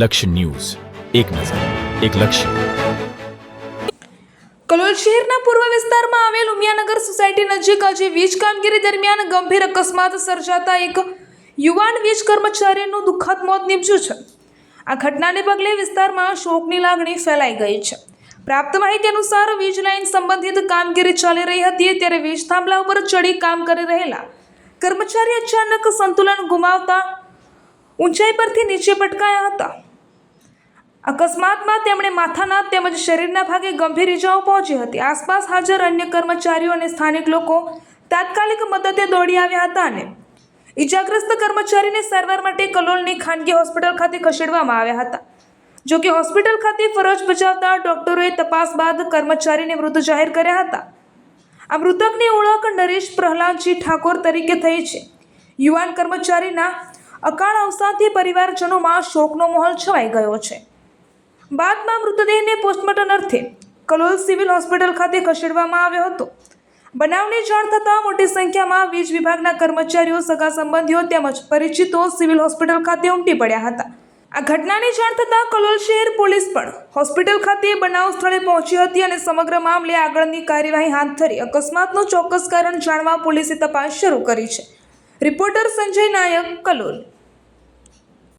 લક્ષ્ય ન્યૂઝ, એક નજર, એક લક્ષ્ય. કલોલ શહેરના પૂર્વ વિસ્તારમાં આવેલ ઉમિયાનગર સોસાયટી નજીક આજે વીજ કામગીરી દરમિયાન ગંભીર અકસ્માત સર્જાતા એક યુવાન વીજ કર્મચારીનું દુઃખદ મોત નીપજ્યું છે. આ ઘટનાને પગલે વિસ્તારમાં શોકની લાગણી ફેલાઈ ગઈ છે. પ્રાપ્ત માહિતી અનુસાર વીજ લાઇન સંબંધિત કામગીરી ચાલી રહી હતી ત્યારે વીજ થાંભલા ઉપર ચડી કામ કરી રહેલા કર્મચારી અચાનક સંતુલન ગુમાવતા ઊંચાઈ પરથી નીચે પટકાયા હતા. અકસ્માતમાં તેમણે માથાના તેમજ શરીરના ભાગે ગંભીર ઇજાઓ પહોંચી હતી. આસપાસ હાજર અન્ય કર્મચારીઓ અને સ્થાનિક લોકો તાત્કાલિક મદદે દોડી આવ્યા હતા અને ઇજાગ્રસ્ત કર્મચારીને સારવાર માટે કલોલની ખાનગી હોસ્પિટલ ખાતે ખસેડવામાં આવ્યા હતા. જો કે હોસ્પિટલ ખાતે ફરજ બજાવતા ડોક્ટરોએ તપાસ બાદ કર્મચારીને મૃત જાહેર કર્યા હતા. આ મૃતકની ઓળખ નરેશ પ્રહલાદજી ઠાકોર તરીકે થઈ છે. યુવાન કર્મચારીના અકાળ અવસાનથી પરિવારજનોમાં શોકનો માહોલ છવાઈ ગયો છે. બાદમાં મૃતદેહને પોસ્ટમોર્ટમ અર્થે કલોલ સિવિલ હોસ્પિટલ ખાતે ખસેડવામાં આવ્યો હતો. બનાવની જાણ થતાં મોટી સંખ્યામાં વીજ વિભાગના કર્મચારીઓ, સગા સંબંધીઓ તેમજ પરિચિતો સિવિલ હોસ્પિટલ ખાતે ઉમટી પડ્યા હતા. આ ઘટનાની જાણ થતાં કલોલ શહેર પોલીસ પણ હોસ્પિટલ ખાતે બનાવ સ્થળે પહોંચી હતી અને સમગ્ર મામલે આગળની કાર્યવાહી હાથ ધરી અકસ્માતનું ચોક્કસ કારણ જાણવા પોલીસે તપાસ શરૂ કરી છે. રિપોર્ટર સંજય નાયક, કલોલ.